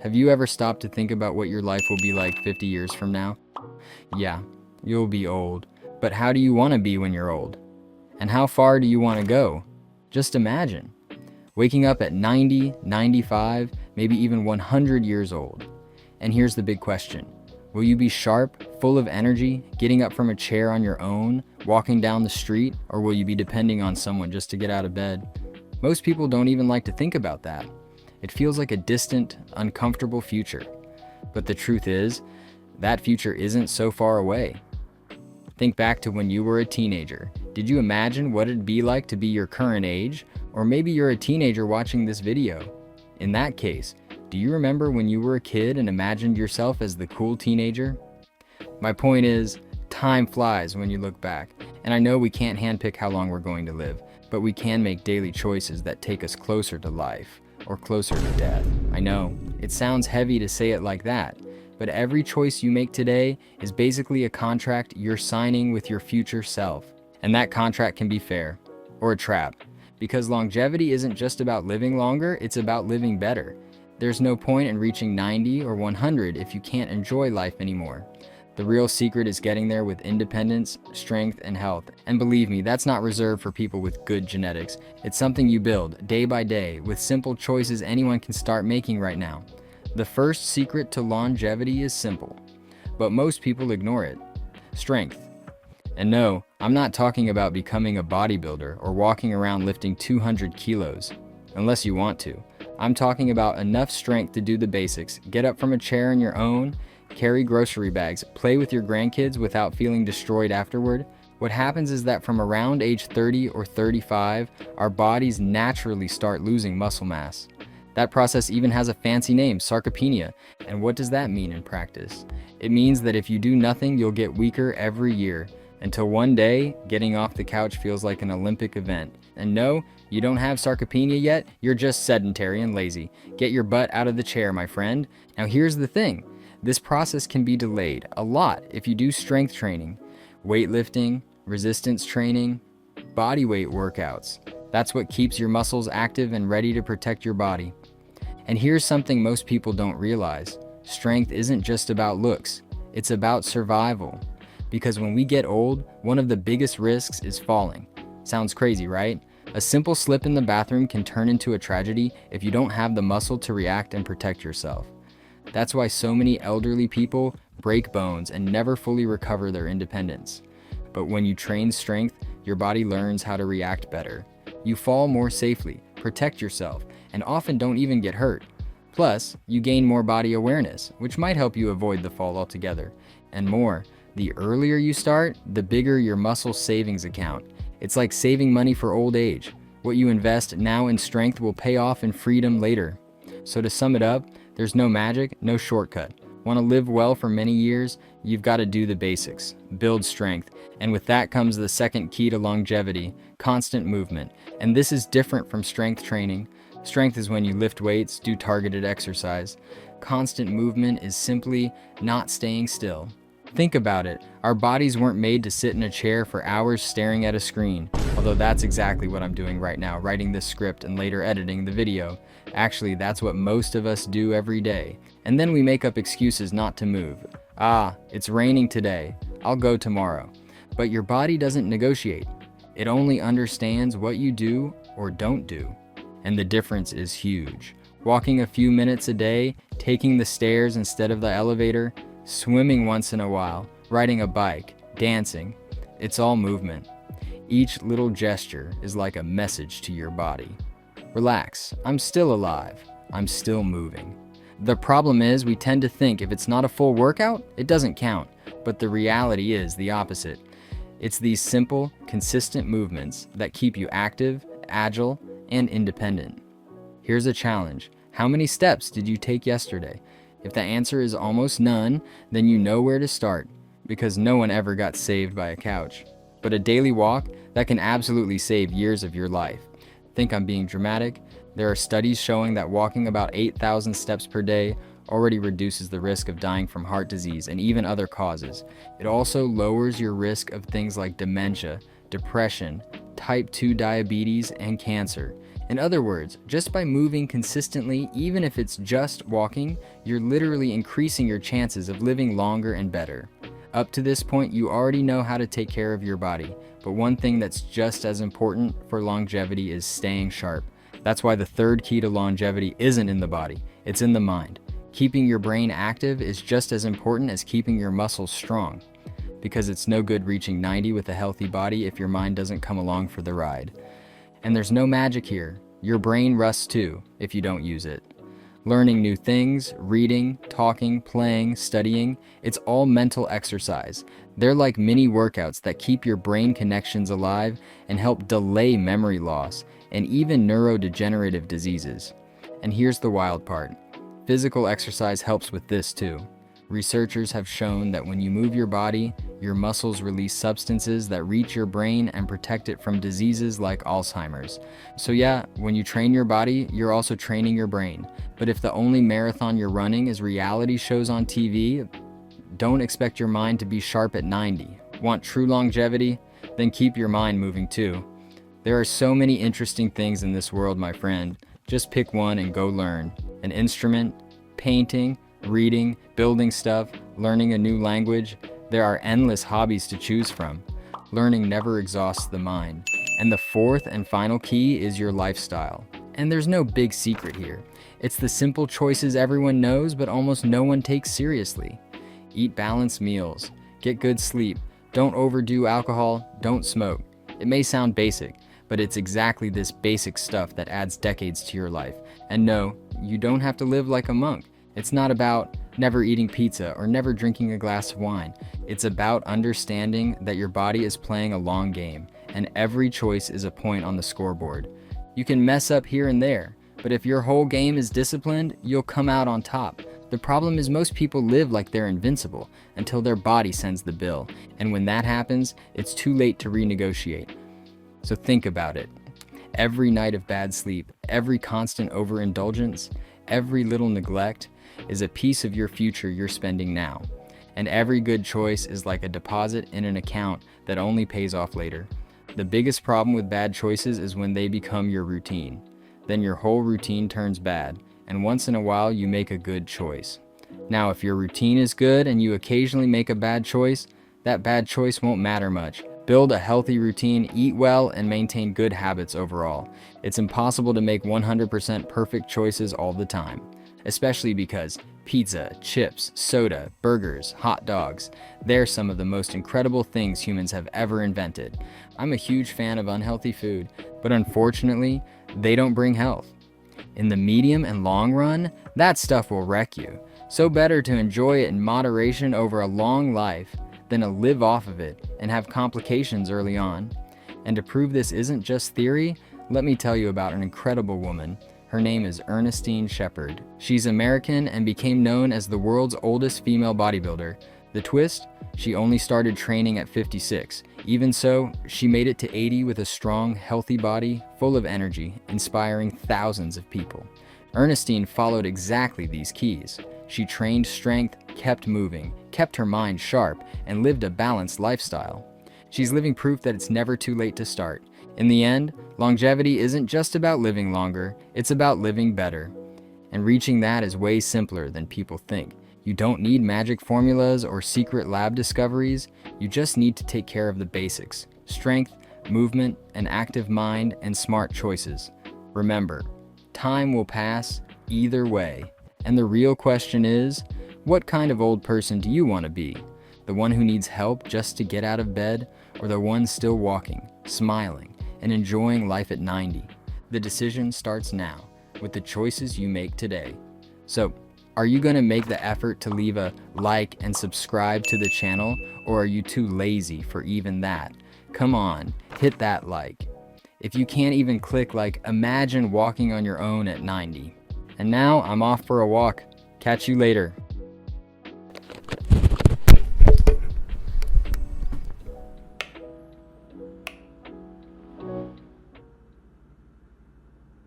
Have you ever stopped to think about what your life will be like 50 years from now? Yeah, you'll be old. But how do you want to be when you're old? And how far do you want to go? Just imagine. Waking up at 90, 95, maybe even 100 years old. And here's the big question. Will you be sharp, full of energy, getting up from a chair on your own, walking down the street, or will you be depending on someone just to get out of bed? Most people don't even like to think about that. It feels like a distant, uncomfortable future. But the truth is, that future isn't so far away. Think back to when you were a teenager. Did you imagine what it'd be like to be your current age? Or maybe you're a teenager watching this video. In that case, do you remember when you were a kid and imagined yourself as the cool teenager? My point is, time flies when you look back. And I know we can't handpick how long we're going to live, but we can make daily choices that take us closer to life or closer to death. I know, it sounds heavy to say it like that, but every choice you make today is basically a contract you're signing with your future self. And that contract can be fair or a trap, because longevity isn't just about living longer, it's about living better. There's no point in reaching 90 or 100 if you can't enjoy life anymore. The real secret is getting there with independence, strength, and health. And believe me, that's not reserved for people with good genetics. It's something you build day by day with simple choices anyone can start making right now. The first secret to longevity is simple, but most people ignore it. Strength. And no, I'm not talking about becoming a bodybuilder or walking around lifting 200 kilos, unless you want to. I'm talking about enough strength to do the basics, get up from a chair on your own, carry grocery bags, play with your grandkids without feeling destroyed afterward. What happens is that from around age 30 or 35, our bodies naturally start losing muscle mass. That process even has a fancy name, sarcopenia. And what does that mean in practice? It means that if you do nothing, you'll get weaker every year, until one day, getting off the couch feels like an Olympic event. And no, you don't have sarcopenia yet, you're just sedentary and lazy. Get your butt out of the chair, my friend. Now here's the thing. This process can be delayed a lot if you do strength training, weightlifting, resistance training, body weight workouts. That's what keeps your muscles active and ready to protect your body. And here's something most people don't realize. Strength isn't just about looks, it's about survival. Because when we get old, one of the biggest risks is falling. Sounds crazy, right? A simple slip in the bathroom can turn into a tragedy if you don't have the muscle to react and protect yourself. That's why so many elderly people break bones and never fully recover their independence. But when you train strength, your body learns how to react better. You fall more safely, protect yourself, and often don't even get hurt. Plus, you gain more body awareness, which might help you avoid the fall altogether. And more, the earlier you start, the bigger your muscle savings account. It's like saving money for old age. What you invest now in strength will pay off in freedom later. So to sum it up, there's no magic, no shortcut. Want to live well for many years? You've got to do the basics, build strength. And with that comes the second key to longevity, constant movement. And this is different from strength training. Strength is when you lift weights, do targeted exercise. Constant movement is simply not staying still. Think about it. Our bodies weren't made to sit in a chair for hours staring at a screen. Although that's exactly what I'm doing right now, writing this script and later editing the video. Actually, that's what most of us do every day. And then we make up excuses not to move. It's raining today. I'll go tomorrow. But your body doesn't negotiate. It only understands what you do or don't do. And the difference is huge. Walking a few minutes a day, taking the stairs instead of the elevator, swimming once in a while, riding a bike, dancing. It's all movement. Each little gesture is like a message to your body. Relax, I'm still alive. I'm still moving. The problem is we tend to think if it's not a full workout, it doesn't count. But the reality is the opposite. It's these simple, consistent movements that keep you active, agile, and independent. Here's a challenge. How many steps did you take yesterday? If the answer is almost none, then you know where to start, because no one ever got saved by a couch. But a daily walk, that can absolutely save years of your life. Think I'm being dramatic? There are studies showing that walking about 8,000 steps per day already reduces the risk of dying from heart disease and even other causes. It also lowers your risk of things like dementia, depression, type 2 diabetes, and cancer. In other words, just by moving consistently, even if it's just walking, you're literally increasing your chances of living longer and better. Up to this point, you already know how to take care of your body, but one thing that's just as important for longevity is staying sharp. That's why the third key to longevity isn't in the body, it's in the mind. Keeping your brain active is just as important as keeping your muscles strong, because it's no good reaching 90 with a healthy body if your mind doesn't come along for the ride. And there's no magic here. Your brain rusts too if you don't use it. Learning new things, reading, talking, playing, studying, it's all mental exercise. They're like mini workouts that keep your brain connections alive and help delay memory loss and even neurodegenerative diseases. And here's the wild part. Physical exercise helps with this too. Researchers have shown that when you move your body, your muscles release substances that reach your brain and protect it from diseases like Alzheimer's. So yeah, when you train your body, you're also training your brain. But if the only marathon you're running is reality shows on TV, don't expect your mind to be sharp at 90. Want true longevity? Then keep your mind moving too. There are so many interesting things in this world, my friend. Just pick one and go learn. An instrument, painting, reading, building stuff, learning a new language. There are endless hobbies to choose from. Learning never exhausts the mind. And the fourth and final key is your lifestyle. And there's no big secret here. It's the simple choices everyone knows but almost no one takes seriously. Eat balanced meals, get good sleep, don't overdo alcohol, don't smoke. It may sound basic, but it's exactly this basic stuff that adds decades to your life. And no, you don't have to live like a monk. It's not about never eating pizza or never drinking a glass of wine. It's about understanding that your body is playing a long game, and every choice is a point on the scoreboard. You can mess up here and there, but if your whole game is disciplined, you'll come out on top. The problem is most people live like they're invincible until their body sends the bill, and when that happens, it's too late to renegotiate. So think about it. Every night of bad sleep, every constant overindulgence, every little neglect is a piece of your future you're spending now. And every good choice is like a deposit in an account that only pays off later. The biggest problem with bad choices is when they become your routine. Then your whole routine turns bad, and once in a while you make a good choice. Now, if your routine is good and you occasionally make a bad choice, that bad choice won't matter much. Build a healthy routine, eat well, and maintain good habits overall. It's impossible to make 100% perfect choices all the time, especially because pizza, chips, soda, burgers, hot dogs, they're some of the most incredible things humans have ever invented. I'm a huge fan of unhealthy food, but unfortunately, they don't bring health. In the medium and long run, that stuff will wreck you. So better to enjoy it in moderation over a long life than to live off of it and have complications early on. And to prove this isn't just theory, let me tell you about an incredible woman. Her name is Ernestine Shepard. She's American and became known as the world's oldest female bodybuilder. The twist? She only started training at 56. Even so, she made it to 80 with a strong, healthy body, full of energy, inspiring thousands of people. Ernestine followed exactly these keys. She trained strength, kept moving, kept her mind sharp, and lived a balanced lifestyle. She's living proof that it's never too late to start. In the end, longevity isn't just about living longer, it's about living better. And reaching that is way simpler than people think. You don't need magic formulas or secret lab discoveries, you just need to take care of the basics: strength, movement, an active mind, and smart choices. Remember, time will pass either way. And the real question is, what kind of old person do you want to be? The one who needs help just to get out of bed, or the one still walking, smiling, and enjoying life at 90? The decision starts now, with the choices you make today. So, are you going to make the effort to leave a like and subscribe to the channel, or are you too lazy for even that? Come on, hit that like. If you can't even click like, imagine walking on your own at 90. And now I'm off for a walk. Catch you later.